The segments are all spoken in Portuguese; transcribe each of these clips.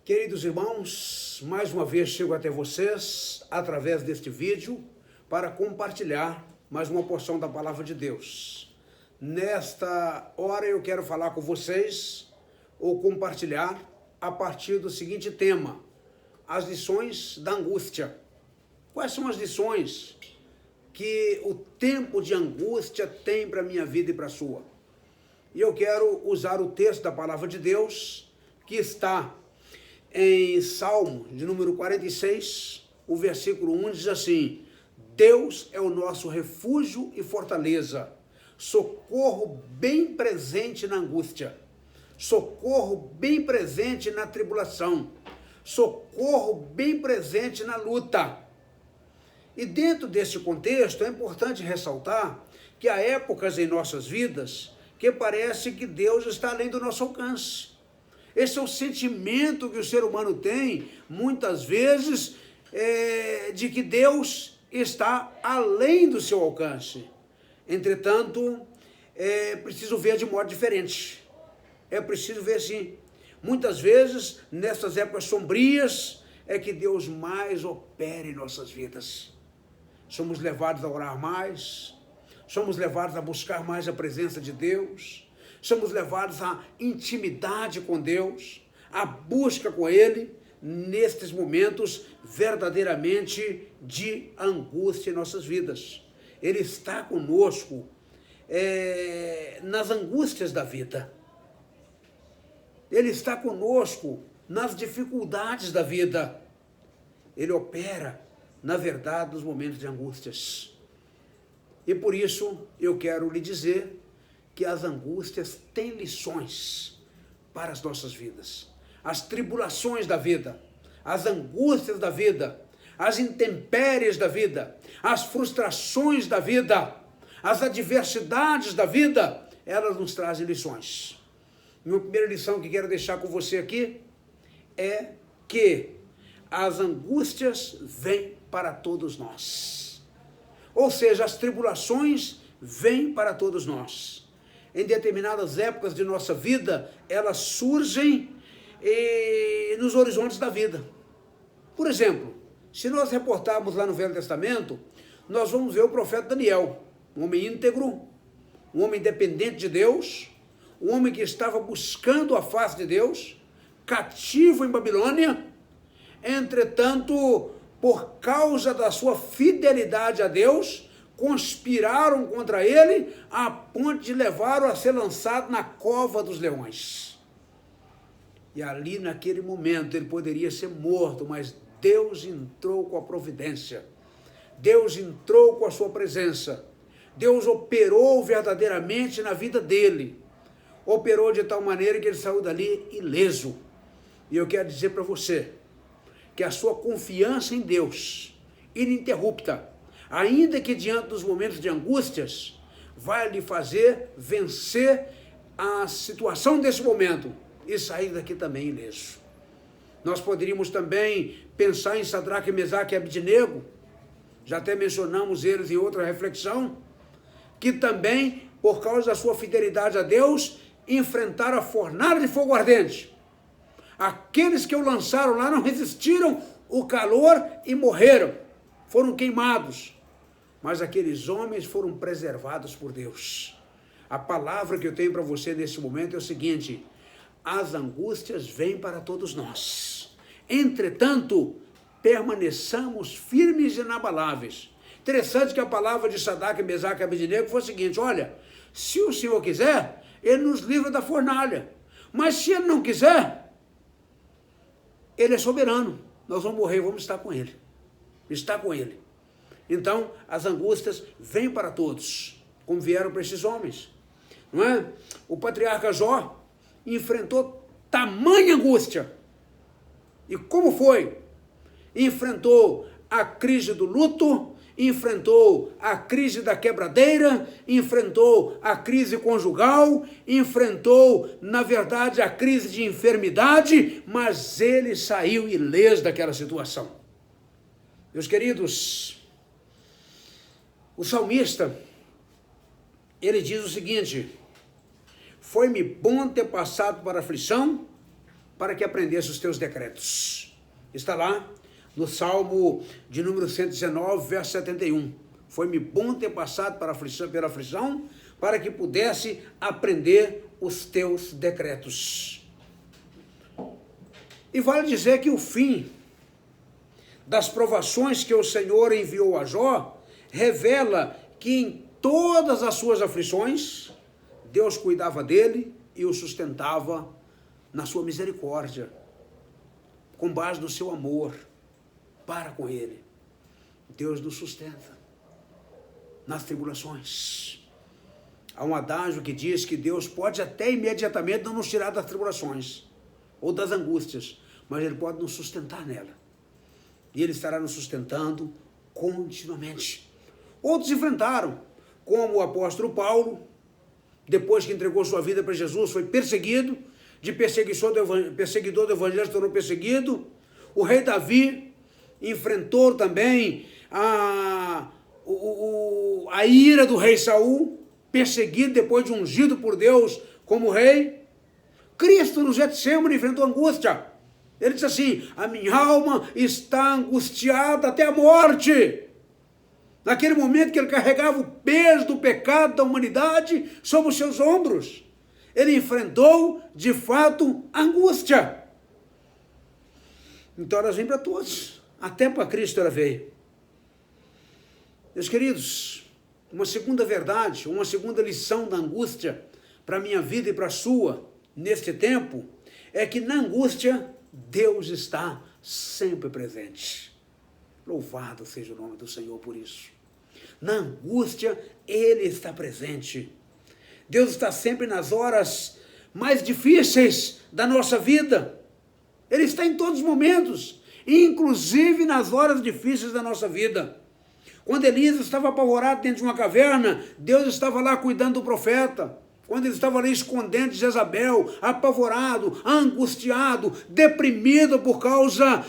Queridos irmãos, mais uma vez chego até vocês através deste vídeo para compartilhar mais uma porção da palavra de Deus. Nesta hora eu quero falar com vocês ou compartilhar a partir do seguinte tema: as lições da angústia. Quais são as lições que o tempo de angústia tem para a minha vida e para a sua? E eu quero usar o texto da palavra de Deus que está em Salmo de número 46, o versículo 1 diz assim: Deus é o nosso refúgio e fortaleza, socorro bem presente na angústia, socorro bem presente na tribulação, socorro bem presente na luta. E dentro desse contexto é importante ressaltar que há épocas em nossas vidas que parece que Deus está além do nosso alcance. Esse é o sentimento que o ser humano tem, muitas vezes, de que Deus está além do seu alcance. Entretanto, é preciso ver de modo diferente. É preciso ver assim. Muitas vezes, nessas épocas sombrias, é que Deus mais opera em nossas vidas. Somos levados a orar mais, somos levados a buscar mais a presença de Deus, somos levados à intimidade com Deus, à busca com Ele, nestes momentos verdadeiramente de angústia em nossas vidas. Ele está conosco nas angústias da vida. Ele está conosco nas dificuldades da vida. Ele opera, na verdade, nos momentos de angústias. E por isso eu quero lhe dizer que as angústias têm lições para as nossas vidas. As tribulações da vida, as angústias da vida, as intempéries da vida, as frustrações da vida, as adversidades da vida, elas nos trazem lições. E a primeira lição que quero deixar com você aqui é que as angústias vêm para todos nós. Ou seja, as tribulações vêm para todos nós. Em determinadas épocas de nossa vida, elas surgem nos horizontes da vida. Por exemplo, se nós reportarmos lá no Velho Testamento, nós vamos ver o profeta Daniel, um homem íntegro, um homem dependente de Deus, um homem que estava buscando a face de Deus, cativo em Babilônia. Entretanto, por causa da sua fidelidade a Deus, conspiraram contra ele a ponto de levá-lo a ser lançado na cova dos leões. E ali, naquele momento, ele poderia ser morto, mas Deus entrou com a providência. Deus entrou com a sua presença. Deus operou verdadeiramente na vida dele. Operou de tal maneira que ele saiu dali ileso. E eu quero dizer para você que a sua confiança em Deus, ininterrupta, ainda que diante dos momentos de angústias, vai lhe fazer vencer a situação desse momento e sair daqui também ileso. Nós poderíamos também pensar em Sadraque, Mesaque e Abednego, já até mencionamos eles em outra reflexão, que também, por causa da sua fidelidade a Deus, enfrentaram a fornalha de fogo ardente. Aqueles que o lançaram lá não resistiram o calor e morreram, foram queimados. Mas aqueles homens foram preservados por Deus. A palavra que eu tenho para você nesse momento é o seguinte: as angústias vêm para todos nós. Entretanto, permaneçamos firmes e inabaláveis. Interessante que a palavra de Sadraque, Mesaque e Abednego foi a seguinte: olha, se o Senhor quiser, Ele nos livra da fornalha. Mas se Ele não quiser, Ele é soberano. Nós vamos morrer, vamos estar com Ele. Está com Ele. Então, as angústias vêm para todos, como vieram para esses homens, não é? O patriarca Jó enfrentou tamanha angústia. E como foi? Enfrentou a crise do luto, enfrentou a crise da quebradeira, enfrentou a crise conjugal, enfrentou, na verdade, a crise de enfermidade, mas ele saiu ileso daquela situação. Meus queridos, o salmista, ele diz o seguinte: foi-me bom ter passado por aflição, para que aprendesse os teus decretos. Está lá no Salmo de número 119, verso 71. Foi-me bom ter passado pela aflição, para que pudesse aprender os teus decretos. E vale dizer que o fim das provações que o Senhor enviou a Jó revela que em todas as suas aflições, Deus cuidava dele e o sustentava na sua misericórdia, com base no seu amor para com ele. Deus nos sustenta nas tribulações. Há um adágio que diz que Deus pode até imediatamente não nos tirar das tribulações ou das angústias, mas Ele pode nos sustentar nela. E Ele estará nos sustentando continuamente. Outros enfrentaram, como o apóstolo Paulo, depois que entregou sua vida para Jesus, foi perseguido, de perseguidor do evangelho se tornou perseguido. O rei Davi enfrentou também a ira do rei Saul, perseguido depois de ungido por Deus como rei. Cristo no Getsemane enfrentou angústia. Ele disse assim: a minha alma está angustiada até a morte. Naquele momento que ele carregava o peso do pecado da humanidade sobre os seus ombros, ele enfrentou, de fato, angústia. Então elas vêm para todos, até para Cristo ela veio. Meus queridos, uma segunda verdade, uma segunda lição da angústia para a minha vida e para a sua, neste tempo, é que na angústia, Deus está sempre presente. Louvado seja o nome do Senhor por isso. Na angústia, Ele está presente. Deus está sempre nas horas mais difíceis da nossa vida. Ele está em todos os momentos, inclusive nas horas difíceis da nossa vida. Quando Elias estava apavorado dentro de uma caverna, Deus estava lá cuidando do profeta. Quando ele estava ali escondendo de Jezabel, apavorado, angustiado, deprimido por causa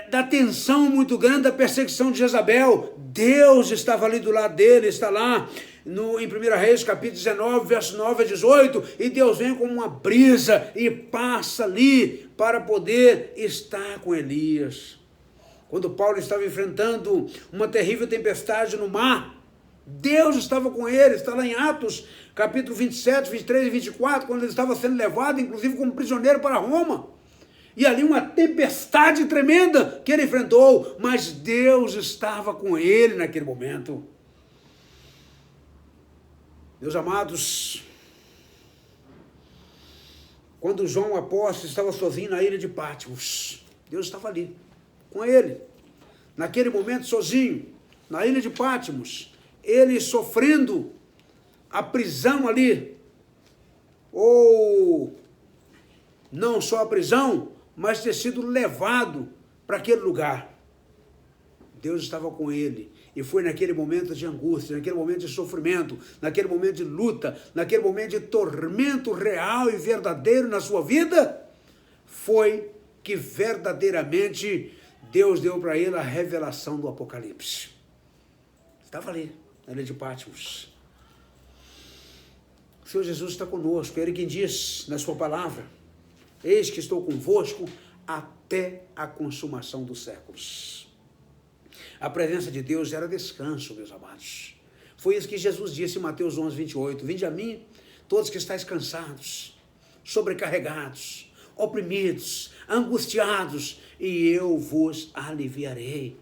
da tensão muito grande da perseguição de Jezabel, Deus estava ali do lado dele. Está lá em 1 Reis, capítulo 19, verso 9 a 18, e Deus vem como uma brisa e passa ali para poder estar com Elias. Quando Paulo estava enfrentando uma terrível tempestade no mar, Deus estava com ele. Está lá em Atos, capítulo 27, 23 e 24, quando ele estava sendo levado, inclusive como prisioneiro para Roma. E ali uma tempestade tremenda que ele enfrentou, mas Deus estava com ele naquele momento. Meus amados, quando João apóstolo estava sozinho na ilha de Patmos, Deus estava ali, com ele. Naquele momento, sozinho, na ilha de Patmos, ele sofrendo a prisão ali, ou não só a prisão, mas ter sido levado para aquele lugar. Deus estava com ele, e foi naquele momento de angústia, naquele momento de sofrimento, naquele momento de luta, naquele momento de tormento real e verdadeiro na sua vida, foi que verdadeiramente Deus deu para ele a revelação do Apocalipse. Estava ali, na ilha de Patmos. O Senhor Jesus está conosco, Ele quem diz na sua palavra: eis que estou convosco até a consumação dos séculos. A presença de Deus gera descanso, meus amados. Foi isso que Jesus disse em Mateus 11, 28. Vinde a mim, todos que estáis cansados, sobrecarregados, oprimidos, angustiados, e eu vos aliviarei.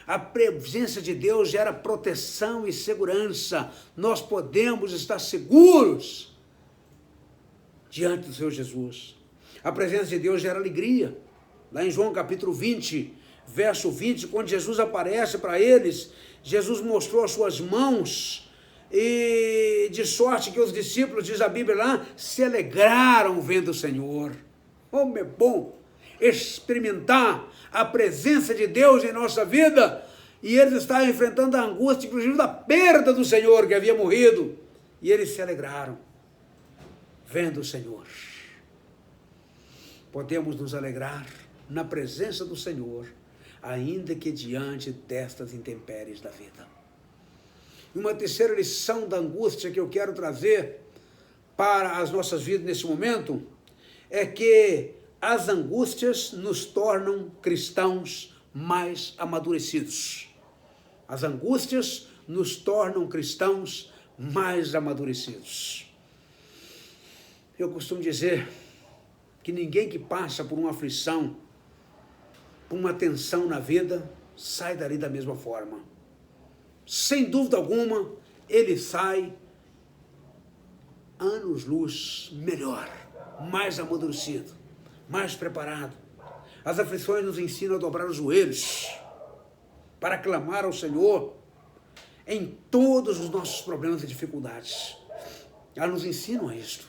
A presença de Deus gera proteção e segurança. Nós podemos estar seguros diante do Senhor Jesus. A presença de Deus gera alegria. Lá em João capítulo 20, verso 20, quando Jesus aparece para eles, Jesus mostrou as suas mãos, e de sorte que os discípulos, diz a Bíblia lá, se alegraram vendo o Senhor. Como é bom experimentar a presença de Deus em nossa vida, e eles estavam enfrentando a angústia, inclusive da perda do Senhor que havia morrido, e eles se alegraram vendo o Senhor. Podemos nos alegrar na presença do Senhor, ainda que diante destas intempéries da vida. E uma terceira lição da angústia que eu quero trazer para as nossas vidas nesse momento é que as angústias nos tornam cristãos mais amadurecidos. As angústias nos tornam cristãos mais amadurecidos. Eu costumo dizer que ninguém que passa por uma aflição, por uma tensão na vida, sai dali da mesma forma. Sem dúvida alguma, ele sai anos-luz melhor, mais amadurecido, mais preparado. As aflições nos ensinam a dobrar os joelhos para clamar ao Senhor em todos os nossos problemas e dificuldades. Elas nos ensinam a isto.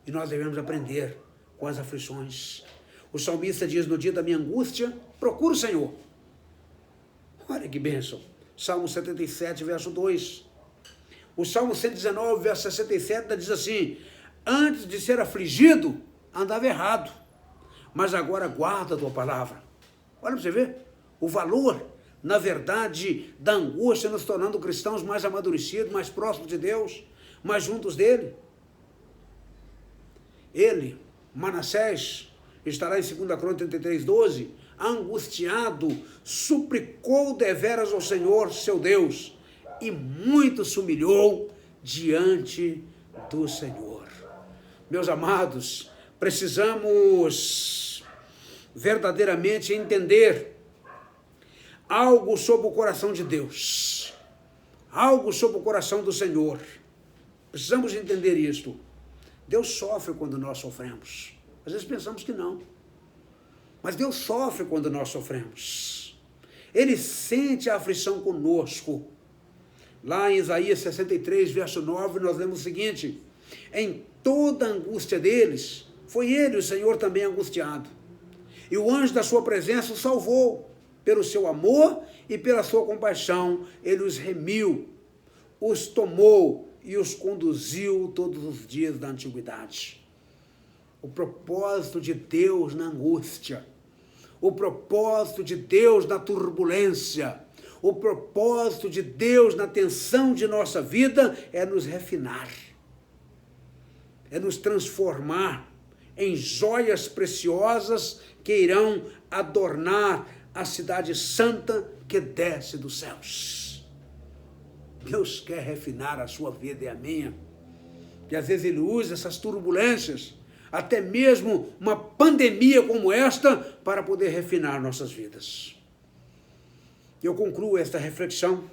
E nós devemos aprender com as aflições. O salmista diz: no dia da minha angústia, procuro o Senhor. Olha que bênção. Salmo 77, verso 2. O Salmo 119, verso 67, diz assim: antes de ser afligido, andava errado, mas agora guarda a tua palavra. Olha para você ver o valor, na verdade, da angústia, nos tornando cristãos mais amadurecidos, mais próximos de Deus, mais juntos dele. Ele, Manassés, estará em 2 Crônicas 33, 12, angustiado, suplicou deveras ao Senhor, seu Deus, e muito se humilhou diante do Senhor. Meus amados, precisamos verdadeiramente entender algo sobre o coração de Deus, algo sobre o coração do Senhor. Precisamos entender isto. Deus sofre quando nós sofremos. Às vezes pensamos que não. Mas Deus sofre quando nós sofremos. Ele sente a aflição conosco. Lá em Isaías 63, verso 9, nós lemos o seguinte: em toda a angústia deles, foi ele, o Senhor, também angustiado. E o anjo da sua presença o salvou. Pelo seu amor e pela sua compaixão, ele os remiu, os tomou e os conduziu todos os dias da antiguidade. O propósito de Deus na angústia, o propósito de Deus na turbulência, o propósito de Deus na tensão de nossa vida é nos refinar, é nos transformar em joias preciosas que irão adornar a cidade santa que desce dos céus. Deus quer refinar a sua vida e a minha. E às vezes ele usa essas turbulências, até mesmo uma pandemia como esta, para poder refinar nossas vidas. Eu concluo esta reflexão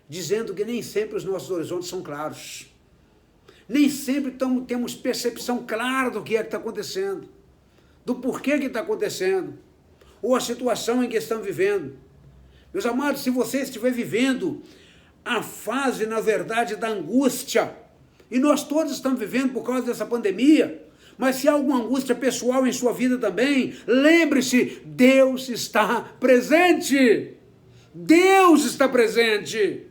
dizendo que nem sempre os nossos horizontes são claros. Nem sempre temos percepção clara do que é que está acontecendo, do porquê que está acontecendo, ou a situação em que estão vivendo. Meus amados, se você estiver vivendo a fase, na verdade, da angústia, e nós todos estamos vivendo por causa dessa pandemia, mas se há alguma angústia pessoal em sua vida também, lembre-se, Deus está presente. Deus está presente.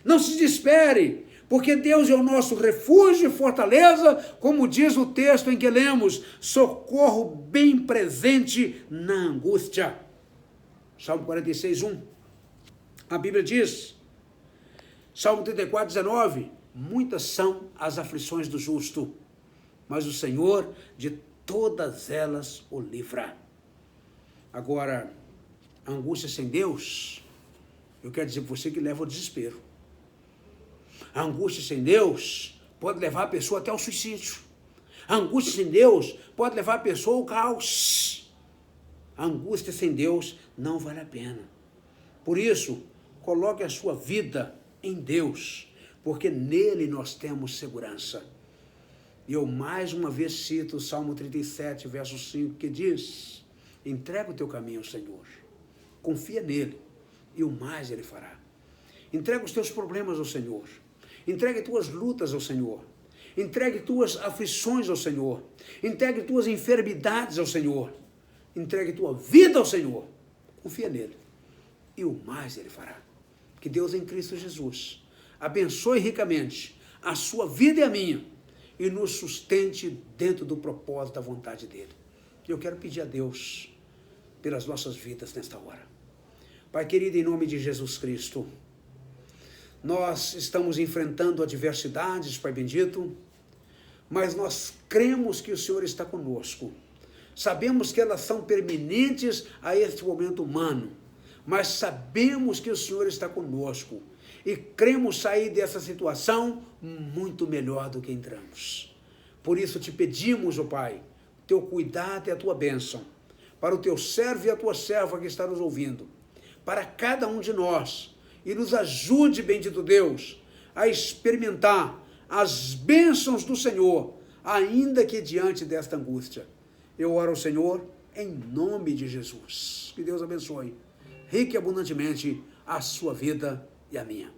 Não se desespere, porque Deus é o nosso refúgio e fortaleza, como diz o texto em que lemos, socorro bem presente na angústia. Salmo 46, 1. A Bíblia diz, Salmo 34, 19, muitas são as aflições do justo, mas o Senhor de todas elas o livra. Agora, a angústia sem Deus, eu quero dizer para você que leva ao desespero. A angústia sem Deus pode levar a pessoa até ao suicídio. A angústia sem Deus pode levar a pessoa ao caos. A angústia sem Deus não vale a pena. Por isso, coloque a sua vida em Deus, porque nele nós temos segurança. E eu mais uma vez cito o Salmo 37, verso 5, que diz: entrega o teu caminho ao Senhor, confia nele, e o mais ele fará. Entrega os teus problemas ao Senhor. Entregue tuas lutas ao Senhor. Entregue tuas aflições ao Senhor. Entregue tuas enfermidades ao Senhor. Entregue tua vida ao Senhor. Confia nele. E o mais ele fará. Que Deus em Cristo Jesus abençoe ricamente a sua vida e a minha e nos sustente dentro do propósito da vontade dele. Eu quero pedir a Deus pelas nossas vidas nesta hora. Pai querido, em nome de Jesus Cristo, nós estamos enfrentando adversidades, Pai bendito, mas nós cremos que o Senhor está conosco. Sabemos que elas são permanentes a este momento humano, mas sabemos que o Senhor está conosco e cremos sair dessa situação muito melhor do que entramos. Por isso te pedimos, ó Pai, teu cuidado e a tua bênção para o teu servo e a tua serva que está nos ouvindo, para cada um de nós, e nos ajude, bendito Deus, a experimentar as bênçãos do Senhor, ainda que diante desta angústia. Eu oro ao Senhor em nome de Jesus. Que Deus abençoe rica e abundantemente a sua vida e a minha.